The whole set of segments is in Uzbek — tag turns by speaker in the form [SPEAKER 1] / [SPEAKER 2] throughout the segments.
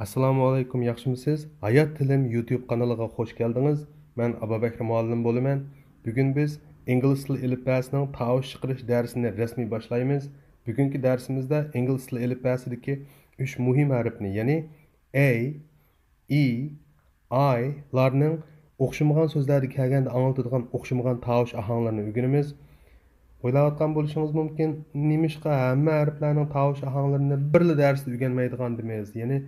[SPEAKER 1] Assalomu alaykum, yaxshimisiz? Hayot tilim YouTube kanaliga xush keldingiz. Men Abubakr muallim bo'laman. Bugun biz ingliz tili elifbasining tovush chiqarish darsini rasmiy boshlaymiz. Bugungi darsimizda ingliz tili elifbasidagi 3 muhim harfni, ya'ni A, E, I larning o'xshamagan so'zlarga kelganda anglatadigan o'xshamagan tovush ohanglarini o'rganamiz. O'ylayotgan bo'lishingiz mumkin, nimishqa hamma harflarning tovush ohanglarini birla darsda o'rganmaydigandimiz, ya'ni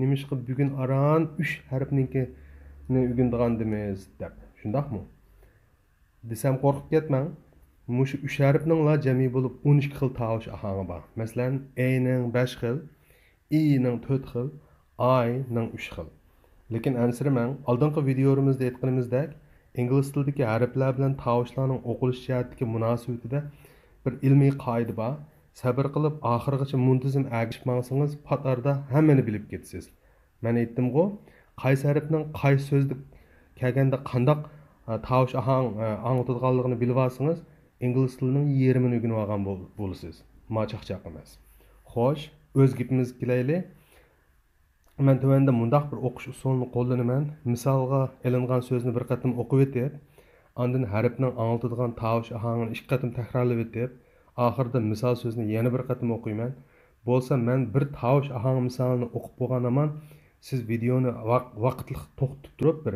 [SPEAKER 1] nimishqa bugun aran 3 harfnikini o'rgandigandimiz deb. Shundaqmi? Desam qo'rqib ketmang. Mushu 3 harfningla jami bo'lib 12 xil tovush ohangi bor. Masalan, A ning 5 xil, E ning 4 xil, I ning 3 xil. Lekin ansirmang, oldingi videomizda aytganimizdek, ingliz tilidagi harflar bilan tovushlarning o'qilish jihatidagi munosabatida bir ilmiy qoida bor. Sabr qilib oxirigacha muntazam agishib mangsangiz, patarda hammani bilib ketasiz. Men aytdim-ku, qaysi harfning qaysi so'zda kelganda qandoq tovush anglatadiganligini bilib olsangiz, ingliz tilining yerimini o'rganib olgan bo'lasiz. Mochaqchaq emas. Xo'sh, o'z gapimizga kelayli. Men tuvanda mundaq bir o'qish usulini qo'llanaman. Misolga ilingan so'zni bir qatim o'qib o'tib, ondan harfning anglatadigan tovush ohangini 2 qatim takrorlab o'tib, oxirida misol so'zni yana bir qatim o'qiyman. Bo'lsa men bir tovush ohangi misolini o'qib bo'lganman, siz videoni vaqtli to'xtatib turib bir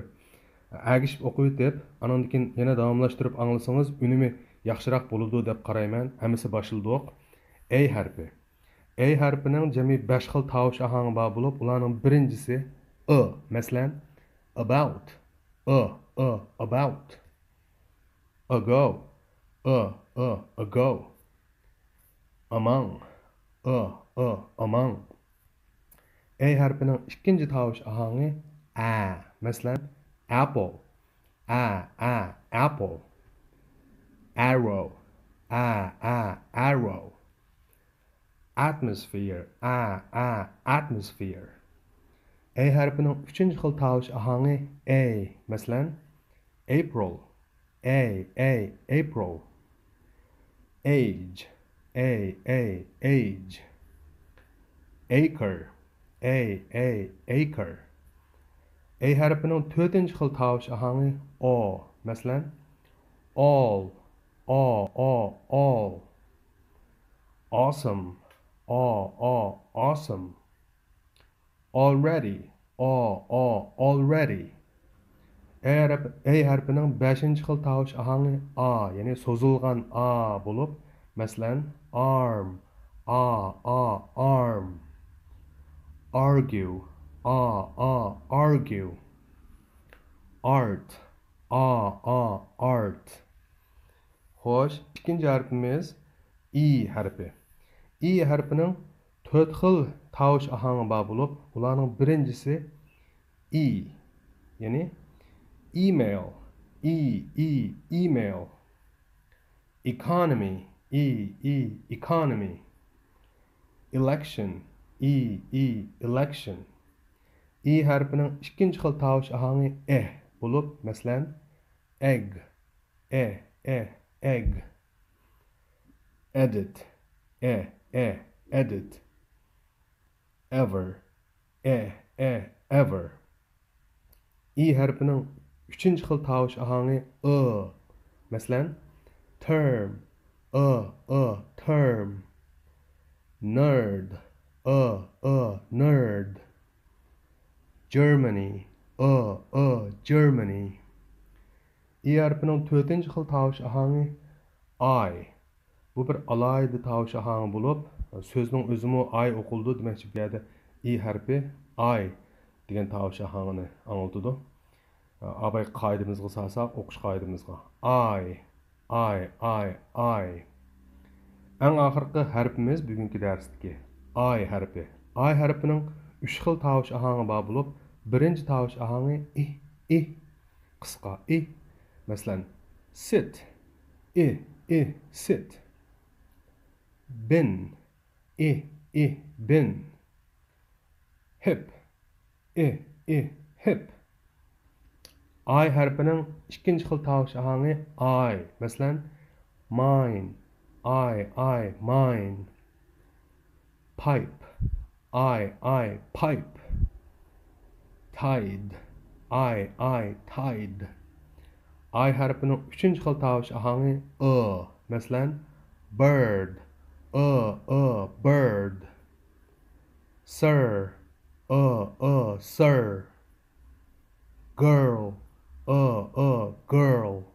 [SPEAKER 1] agishib o'qib o'tib, andan keyin yana davomlashtirib anglasangiz, unumi yaxshiroq bo'ladi deb qarayman. Hammasi boshildiq. A harfi. A harfining jami 5 xil tovush ohangi bor bo'lib, ularning birinchisi a. Masalan, about, about. Ago, ago. Among, among. A harfining ikkinchi tovush ohangi a. Masalan, apple, apple. Arrow, arrow. Atmosphere, atmosphere. A harfining uchinchi xil tovush ohangi a. Masalan, April, April. Age, age. Acre, acre. A harfining to'rtinchi xil tovush ohangi o. Masalan, all, all. Awesome, awesome. Already, already. A harfining 5-chi xil tovush ohangi a, ya'ni so'zilgan a bo'lib, masalan, arm, arm. Argue, argue. Art, art. Xo'sh, ikkinchi harfimiz E harfi. E harfining 4 xil tovush ohangi bor bo'lib, ularning birinchisi E, ya'ni email, email. Economy, economy. Election, election. E harfining ikkinchi xil tovush ohangi e bo'lib, masalan, egg, egg. Edit, edit. Ever, ever. E harfining 3-chi xil tovush ohangi a. Masalan, term, term. Nerd, nerd. Germany, Germany. E harfining 4-chi xil tovush ohangi I. Bu bir alayda tovush ohangi bo'lib, so'zning o'zimi I o'qildi demoqchi bu yerda E harfi I degan tovush ohangini anglatadi. Abay qoidamizga solsak, o'qish qoidamizga. I. Eng oxirgi harfimiz bugungi darsdagi I harfi. I harfining 3 xil tovush ohangi bor bo'lib, birinchi tovush ohangi i, qisqa i. Masalan, sit, sit. Bin, bin. Hip, hip. I harfining ikkinchi xil tovush ohangi I. Masalan, mine, mine. Pipe, I, pipe. Tide, I, tide. I harfining 3-chi xil tovush ahangi Masalan, bird, bird. Sir, sir. Girl, girl.